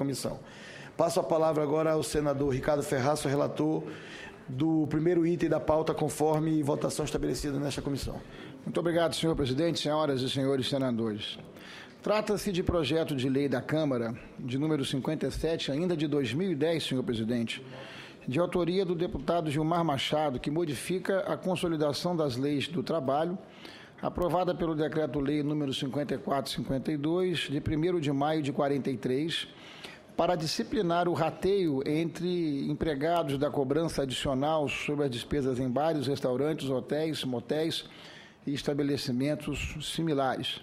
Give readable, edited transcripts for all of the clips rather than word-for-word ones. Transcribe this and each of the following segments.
comissão. Passo a palavra agora ao senador Ricardo Ferraz, relator do primeiro item da pauta, conforme votação estabelecida nesta comissão. Muito obrigado, senhor presidente, senhoras e senhores senadores. Trata-se de projeto de lei da Câmara, de número 57, ainda de 2010, senhor presidente, de autoria do deputado Gilmar Machado, que modifica a consolidação das leis do trabalho, aprovada pelo Decreto-Lei número 5452, de 1º de maio de 43, para disciplinar o rateio entre empregados da cobrança adicional sobre as despesas em bares, restaurantes, hotéis, motéis e estabelecimentos similares.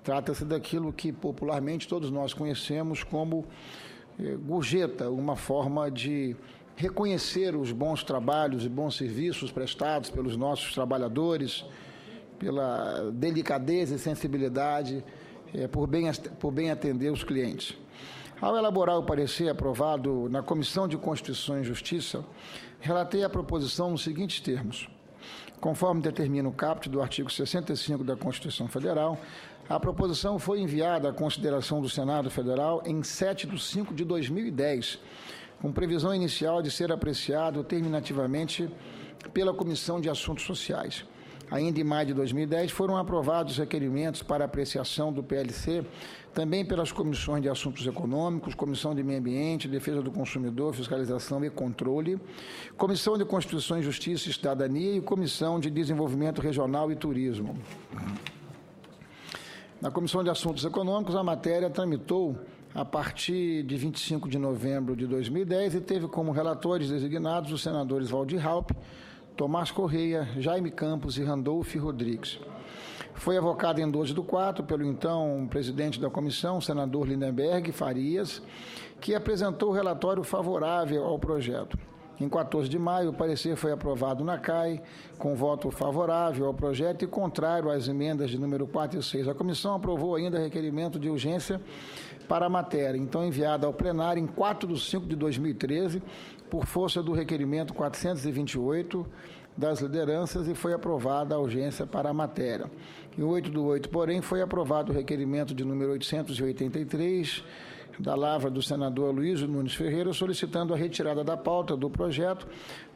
Trata-se daquilo que popularmente todos nós conhecemos como gorjeta, uma forma de reconhecer os bons trabalhos e bons serviços prestados pelos nossos trabalhadores, pela delicadeza e sensibilidade, por bem atender os clientes. Ao elaborar o parecer aprovado na Comissão de Constituição e Justiça, relatei a proposição nos seguintes termos. Conforme determina o caput do artigo 65 da Constituição Federal, a proposição foi enviada à consideração do Senado Federal em 7/5/2010, com previsão inicial de ser apreciado terminativamente pela Comissão de Assuntos Sociais. Ainda em maio de 2010, foram aprovados requerimentos para apreciação do PLC, também pelas comissões de Assuntos Econômicos, Comissão de Meio Ambiente, Defesa do Consumidor, Fiscalização e Controle, Comissão de Constituição e Justiça e Cidadania e Comissão de Desenvolvimento Regional e Turismo. Na Comissão de Assuntos Econômicos, a matéria tramitou a partir de 25 de novembro de 2010 e teve como relatores designados os senadores Valdir Raupp, Tomás Correia, Jaime Campos e Randolfo Rodrigues. Foi avocada em 12/4 pelo então presidente da comissão, senador Lindenberg Farias, que apresentou o relatório favorável ao projeto. Em 14 de maio, o parecer foi aprovado na CAI, com voto favorável ao projeto e contrário às emendas de número 4 e 6. A comissão aprovou ainda requerimento de urgência para a matéria, então enviada ao plenário em 4/5/2013, por força do requerimento 428 das lideranças, e foi aprovada a urgência para a matéria. Em 8/8, porém, foi aprovado o requerimento de número 883, da lavra do senador Luiz Nunes Ferreira, solicitando a retirada da pauta do projeto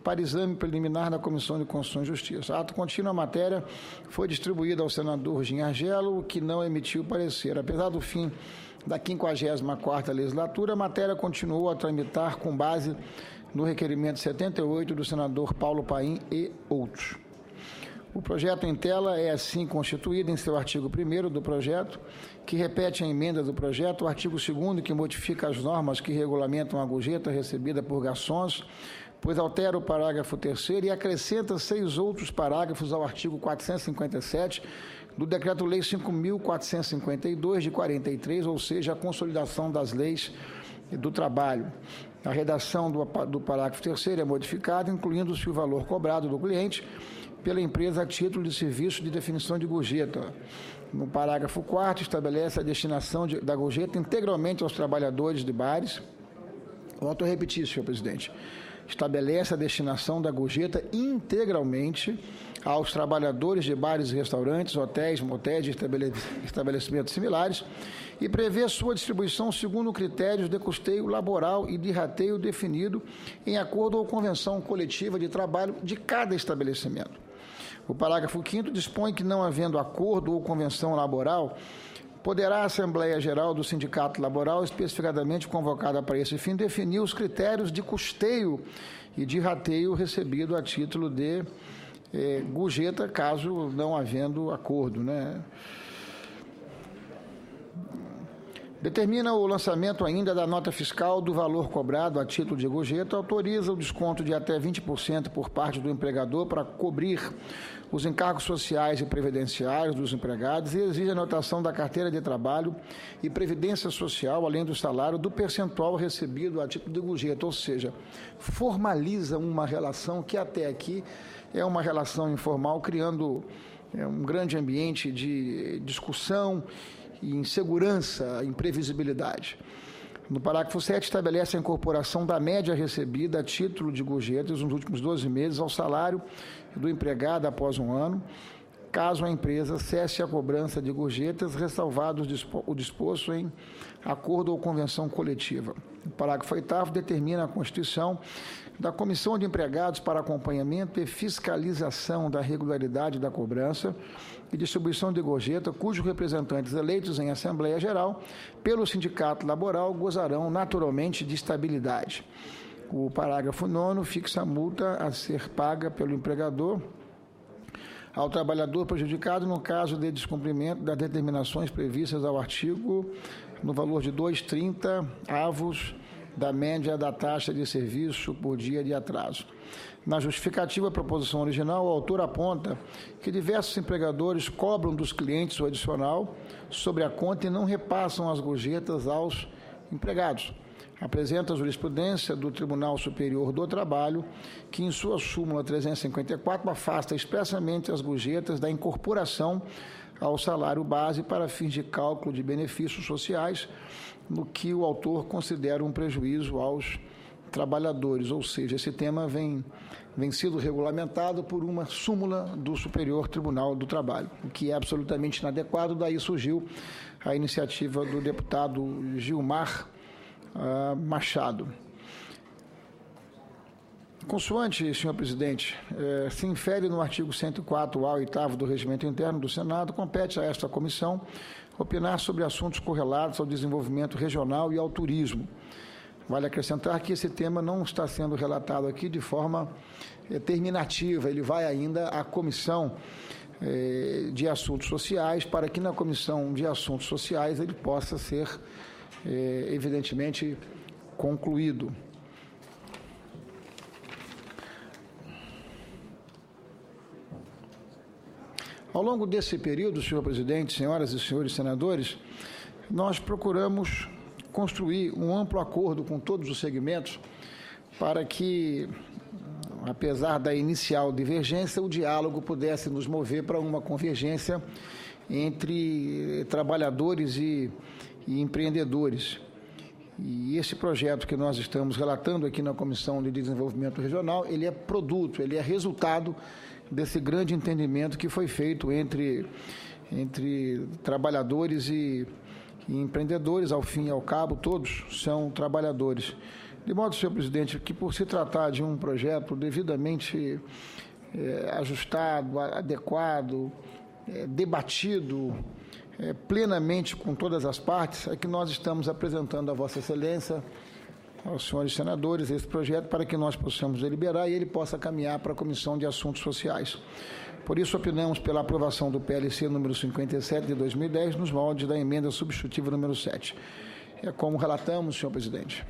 para exame preliminar na Comissão de Constituição e Justiça. Ato contínuo, a matéria foi distribuída ao senador Gin Argelo, que não emitiu parecer. Apesar do fim da 54ª legislatura, a matéria continuou a tramitar com base no requerimento 78 do senador Paulo Paim e outros. O projeto em tela é assim constituído em seu artigo 1º do projeto, que repete a emenda do projeto, o artigo 2º, que modifica as normas que regulamentam a gorjeta recebida por garçons, pois altera o parágrafo 3º e acrescenta 6 outros parágrafos ao artigo 457 do Decreto-Lei 5.452 de 43, ou seja, a consolidação das leis do trabalho. A redação do parágrafo 3º é modificada, incluindo-se o valor cobrado do cliente pela empresa a título de serviço de definição de gorjeta. No parágrafo 4º, estabelece a destinação da gorjeta integralmente aos trabalhadores de bares. Volto a repetir, senhor presidente. Estabelece a destinação da gorjeta integralmente aos trabalhadores de bares e restaurantes, hotéis, motéis e estabelecimentos similares e prevê sua distribuição segundo critérios de custeio laboral e de rateio definido em acordo ou convenção coletiva de trabalho de cada estabelecimento. O parágrafo 5º dispõe que, não havendo acordo ou convenção laboral, poderá a Assembleia Geral do Sindicato Laboral, especificadamente convocada para esse fim, definir os critérios de custeio e de rateio recebido a título de gorjeta, caso não havendo acordo, Determina o lançamento ainda da nota fiscal do valor cobrado a título de gorjeta, autoriza o desconto de até 20% por parte do empregador para cobrir os encargos sociais e previdenciários dos empregados e exige a anotação da carteira de trabalho e previdência social, além do salário, do percentual recebido a título de gorjeta, ou seja, formaliza uma relação que até aqui é uma relação informal, criando um grande ambiente de discussão, insegurança, imprevisibilidade. No parágrafo 7, estabelece a incorporação da média recebida a título de gorjetas nos últimos 12 meses ao salário do empregado após um ano, caso a empresa cesse a cobrança de gorjetas, ressalvado o disposto em acordo ou convenção coletiva. O parágrafo 8º determina a constituição da Comissão de Empregados para acompanhamento e fiscalização da regularidade da cobrança e distribuição de gorjeta, cujos representantes eleitos em Assembleia Geral pelo Sindicato Laboral gozarão naturalmente de estabilidade. O parágrafo 9º fixa a multa a ser paga pelo empregador ao trabalhador prejudicado no caso de descumprimento das determinações previstas ao artigo no valor de 2,30 avos da média da taxa de serviço por dia de atraso. Na justificativa da proposição original, o autor aponta que diversos empregadores cobram dos clientes o adicional sobre a conta e não repassam as gorjetas aos empregados. Apresenta a jurisprudência do Tribunal Superior do Trabalho, que em sua súmula 354 afasta expressamente as gorjetas da incorporação ao salário base para fins de cálculo de benefícios sociais, no que o autor considera um prejuízo aos trabalhadores, ou seja, esse tema vem sido regulamentado por uma súmula do Superior Tribunal do Trabalho, o que é absolutamente inadequado. Daí surgiu a iniciativa do deputado Gilmar Machado. Consoante, senhor presidente, se infere no artigo 104A, 8º do Regimento Interno do Senado, compete a esta comissão opinar sobre assuntos correlatos ao desenvolvimento regional e ao turismo. Vale acrescentar que esse tema não está sendo relatado aqui de forma terminativa, ele vai ainda à Comissão de Assuntos Sociais, para que na Comissão de Assuntos Sociais ele possa ser, evidentemente, concluído. Ao longo desse período, senhor presidente, senhoras e senhores senadores, nós procuramos construir um amplo acordo com todos os segmentos para que, apesar da inicial divergência, o diálogo pudesse nos mover para uma convergência entre trabalhadores e empreendedores. E esse projeto que nós estamos relatando aqui na Comissão de Desenvolvimento Regional, ele é produto, ele é resultado desse grande entendimento que foi feito entre trabalhadores e empreendedores. Ao fim e ao cabo, todos são trabalhadores. De modo, senhor presidente, que por se tratar de um projeto devidamente ajustado, adequado, debatido plenamente com todas as partes, é que nós estamos apresentando a Vossa Excelência, aos senhores senadores, esse projeto para que nós possamos deliberar e ele possa caminhar para a Comissão de Assuntos Sociais. Por isso, opinamos pela aprovação do PLC número 57 de 2010, nos moldes da emenda substitutiva número 7. É como relatamos, senhor presidente.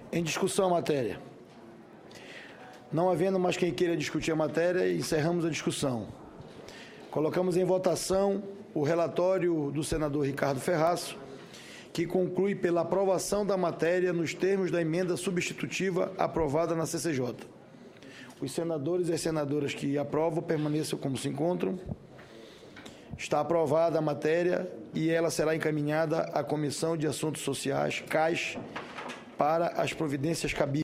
Em discussão a matéria. Não havendo mais quem queira discutir a matéria, encerramos a discussão. Colocamos em votação o relatório do senador Ricardo Ferraço, que conclui pela aprovação da matéria nos termos da emenda substitutiva aprovada na CCJ. Os senadores e as senadoras que aprovam permaneçam como se encontram. Está aprovada a matéria e ela será encaminhada à Comissão de Assuntos Sociais, CAS, para as providências cabíveis.